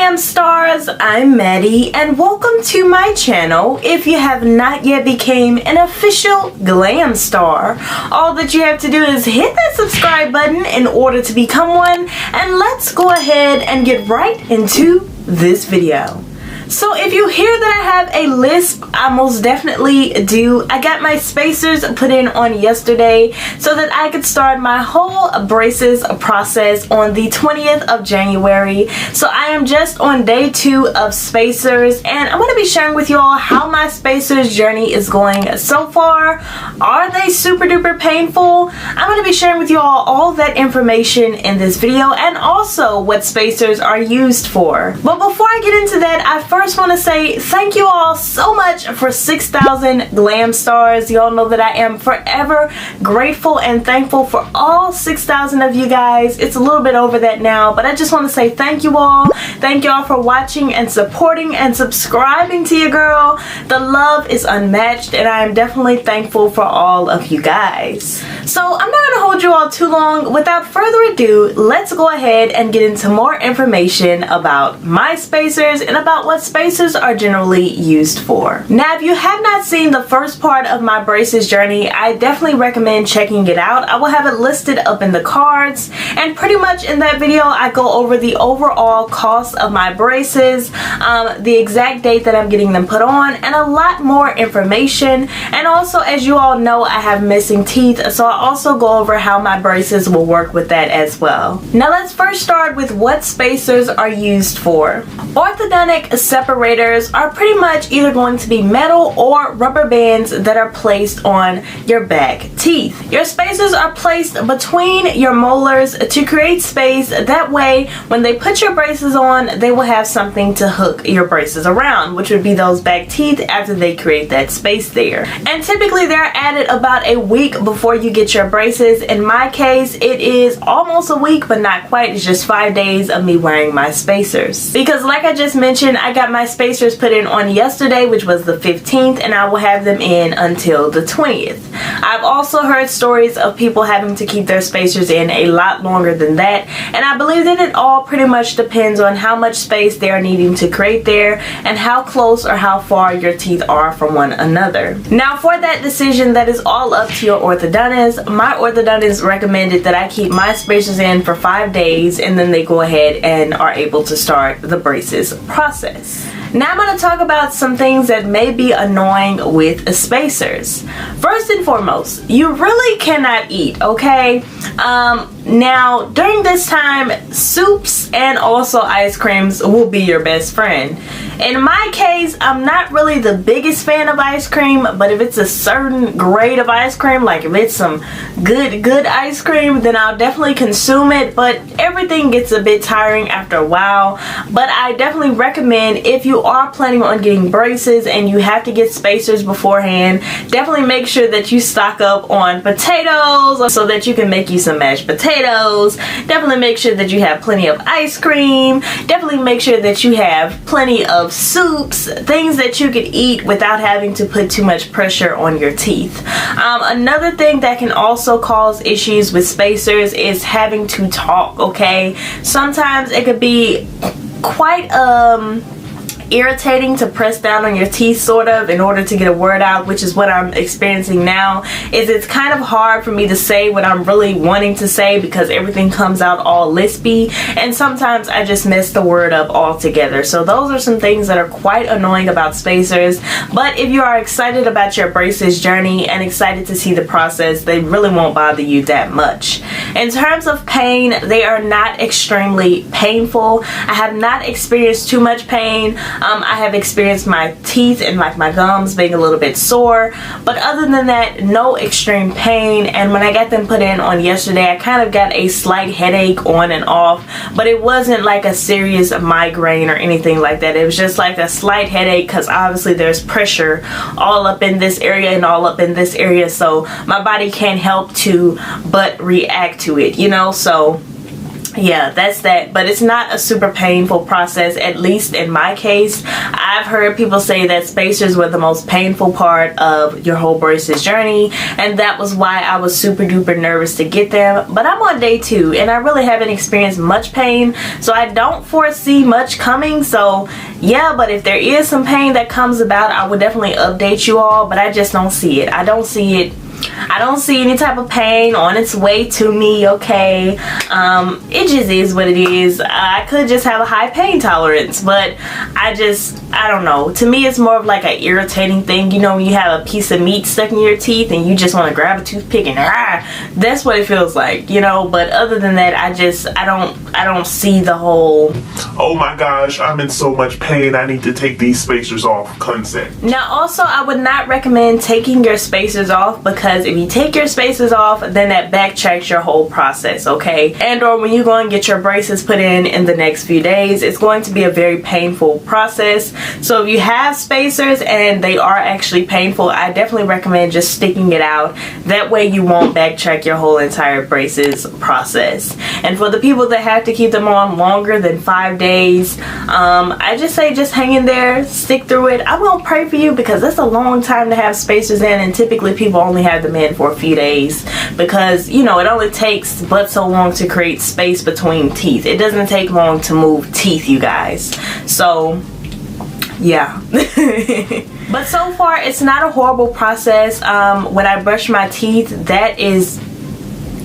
Glam Stars, I'm Maddie and welcome to my channel. If you have not yet became an official Glam Star, all that you have to do is hit that subscribe button in order to become one, and let's go ahead and get right into this video. So if you hear that I have a lisp, I most definitely do. I got my spacers put in on yesterday so that I could start my whole braces process on the 20th of January. So I am just on day 2 of spacers, and I'm going to be sharing with you all how my spacers journey is going so far. Are they super duper painful? I'm going to be sharing with you all that information in this video, and also what spacers are used for. But before I get into that, I first want to say thank you all so much for 6,000 Glam Stars. Y'all know that I am forever grateful and thankful for all 6,000 of you guys. It's a little bit over that now, but I just want to say thank you all. Thank y'all for watching and supporting and subscribing to your girl. The love is unmatched, and I am definitely thankful for all of you guys. So I'm not going to hold you all too long. Without further ado, let's go ahead and get into more information about my spacers and about what spacers are generally used for. Now, if you have not seen the first part of my braces journey, I definitely recommend checking it out. I will have it listed up in the cards, and pretty much in that video I go over the overall cost of my braces, the exact date that I'm getting them put on, and a lot more information. And also, as you all know, I have missing teeth, so I also go over how my braces will work with that as well. Now let's first start with what spacers are used for. Orthodontic separators are pretty much either going to be metal or rubber bands that are placed on your back teeth. Your spacers are placed between your molars to create space. That way, when they put your braces on, they will have something to hook your braces around, which would be those back teeth after they create that space there. And typically they're added about a week before you get your braces. In my case, it is almost a week, but not quite. It's just 5 days of me wearing my spacers. Because like I just mentioned, I got my spacers put in on yesterday, which was the 15th, and I will have them in until the 20th. I've also heard stories of people having to keep their spacers in a lot longer than that, and I believe that it all pretty much depends on how much space they are needing to create there and how close or how far your teeth are from one another. Now for that decision, that is all up to your orthodontist. My orthodontist recommended that I keep my spacers in for 5 days, and then they go ahead and are able to start the braces process. Now I'm going to talk about some things that may be annoying with spacers. First and foremost, you really cannot eat, okay? Now during this time, soups and also ice creams will be your best friend. In my case, I'm not really the biggest fan of ice cream, but if it's a certain grade of ice cream, like if it's some good ice cream, then I'll definitely consume it. But everything gets a bit tiring after a while. But I definitely recommend, if you are planning on getting braces and you have to get spacers beforehand, definitely make sure that you stock up on potatoes so that you can make you some mashed potatoes. Definitely make sure that you have plenty of ice cream. Definitely make sure that you have plenty of soups, things that you could eat without having to put too much pressure on your teeth. Another thing that can also cause issues with spacers is having to talk, okay? Sometimes it could be quite irritating to press down on your teeth sort of in order to get a word out, which is what I'm experiencing now. Is it's kind of hard for me to say what I'm really wanting to say because everything comes out all lispy, and sometimes I just mess the word up altogether. So those are some things that are quite annoying about spacers. But if you are excited about your braces journey and excited to see the process, they really won't bother you that much. In terms of pain, they are not extremely painful. I have not experienced too much pain. I have experienced my teeth and like my gums being a little bit sore, but other than that, no extreme pain. And when I got them put in on yesterday, I kind of got a slight headache on and off, but it wasn't like a serious migraine or anything like that. It was just like a slight headache because obviously there's pressure all up in this area and all up in this area, so my body can't help to but react to it, you know. So yeah, that's that. But it's not a super painful process, at least in my case. I've heard people say that spacers were the most painful part of your whole braces journey, and that was why I was super duper nervous to get them. But I'm on day 2 and I really haven't experienced much pain, so I don't foresee much coming. So yeah, but if there is some pain that comes about, I would definitely update you all, but I just don't see it. I don't see it. I don't see any type of pain on its way to me, okay? It just is what it is. I could just have a high pain tolerance, but I don't know. To me, it's more of like an irritating thing. You know, when you have a piece of meat stuck in your teeth and you just want to grab a toothpick and that's what it feels like, you know? But other than that, I don't see the whole, oh my gosh, I'm in so much pain, I need to take these spacers off concept. Now also, I would not recommend taking your spacers off, because if you take your spacers off, then that backtracks your whole process, okay? And or when you go and get your braces put in the next few days, it's going to be a very painful process. So if you have spacers and they are actually painful, I definitely recommend just sticking it out. That way you won't backtrack your whole entire braces process. And for the people that have to keep them on longer than 5 days, I just say just hang in there, stick through it. I'm gonna pray for you, because that's a long time to have spacers in, and typically people only have them in for a few days, because you know it only takes but so long to create space between teeth. It doesn't take long to move teeth, you guys. So yeah. But so far it's not a horrible process. When I brush my teeth, that is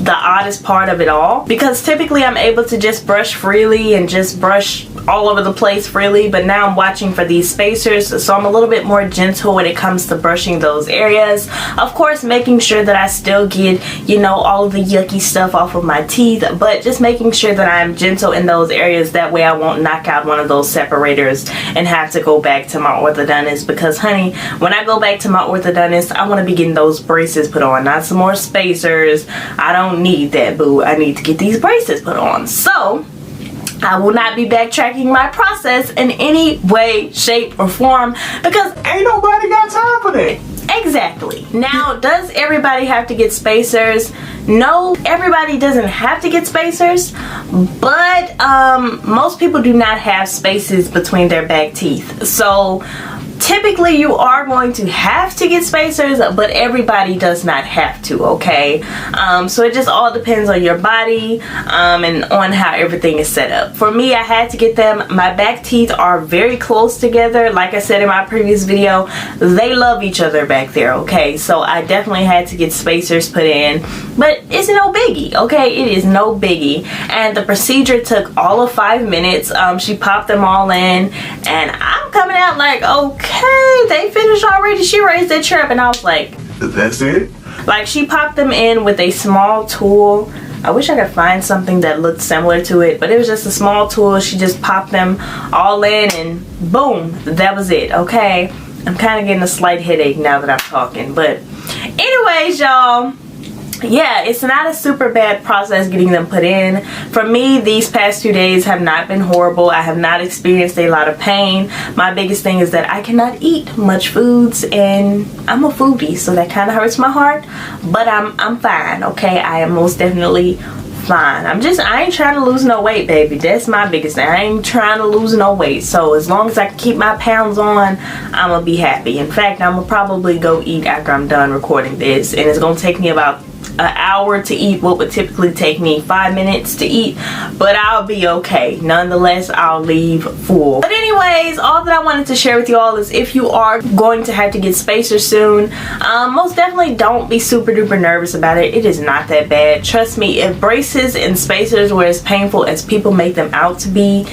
the oddest part of it all, because typically I'm able to just brush freely and just brush all over the place freely, but now I'm watching for these spacers, so I'm a little bit more gentle when it comes to brushing those areas. Of course, making sure that I still get, you know, all of the yucky stuff off of my teeth, but just making sure that I'm gentle in those areas. That way I won't knock out one of those separators and have to go back to my orthodontist, because honey, when I go back to my orthodontist, I want to be getting those braces put on, not some more spacers. I don't need that, boo. I need to get these braces put on. So I will not be backtracking my process in any way, shape, or form, because ain't nobody got time for that. Exactly. Now, does everybody have to get spacers? No, everybody doesn't have to get spacers, but most people do not have spaces between their back teeth. So typically you are going to have to get spacers, but everybody does not have to, okay? So it just all depends on your body and on how everything is set up. For me, I had to get them. My back teeth are very close together. Like I said in my previous video, they love each other back there, okay? So I definitely had to get spacers put in, but it's no biggie, okay? It is no biggie. And the procedure took all of 5 minutes. She popped them all in, and I'm coming out like, okay, they finished already. She raised that chair up, and I was like, that's it? Like, she popped them in with a small tool. I wish I could find something that looked similar to it, but it was just a small tool. She just popped them all in, and boom, that was it, okay? I'm kind of getting a slight headache now that I'm talking, but anyways, y'all, yeah, it's not a super bad process getting them put in. For me, these past 2 days have not been horrible. I have not experienced a lot of pain. My biggest thing is that I cannot eat much foods, and I'm a foodie, so that kind of hurts my heart, but I'm fine, okay? I am most definitely fine. I ain't trying to lose no weight, baby. That's my biggest thing. I ain't trying to lose no weight. So as long as I can keep my pounds on, I'm gonna be happy. In fact, I'm gonna probably go eat after I'm done recording this, and it's gonna take me about an hour to eat what would typically take me 5 minutes to eat, but I'll be okay. Nonetheless, I'll leave full. But anyways, all that I wanted to share with you all is, if you are going to have to get spacers soon, most definitely don't be super duper nervous about it. It is not that bad. Trust me, if braces and spacers were as painful as people make them out to be,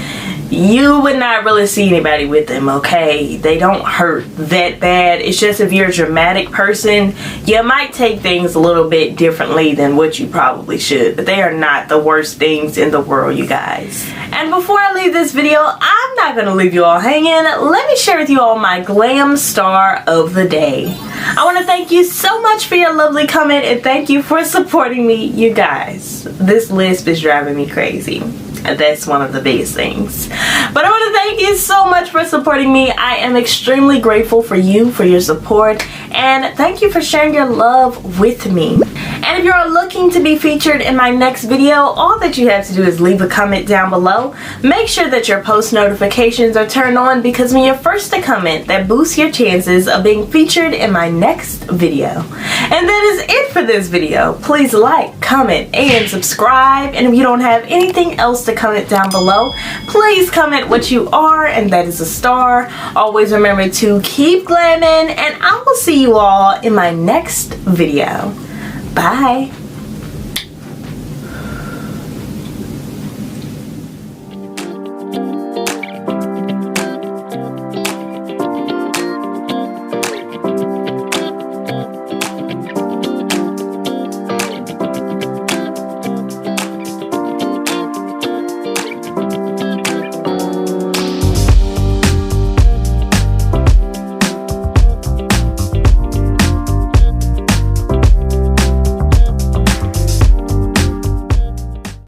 you would not really see anybody with them, okay? They don't hurt that bad. It's just, if you're a dramatic person, you might take things a little bit differently than what you probably should, but they are not the worst things in the world, you guys. And before I leave this video, I'm not gonna leave you all hanging. Let me share with you all my Glam Star of the day. I want to thank you so much for your lovely comment, and thank you for supporting me, you guys. This lisp is driving me crazy. That's one of the biggest things. But I want to thank you so much for supporting me. I am extremely grateful for you, for your support, And thank you for sharing your love with me. And if you're looking to be featured in my next video, all that you have to do is leave a comment down below. Make sure that your post notifications are turned on, because when you're first to comment, that boosts your chances of being featured in my next video. And that is it for this video. Please like, comment, and subscribe. And if you don't have anything else to comment down below, please comment what you are, and that is a star. Always remember to keep glamming, and I will see you all in my next video. Bye.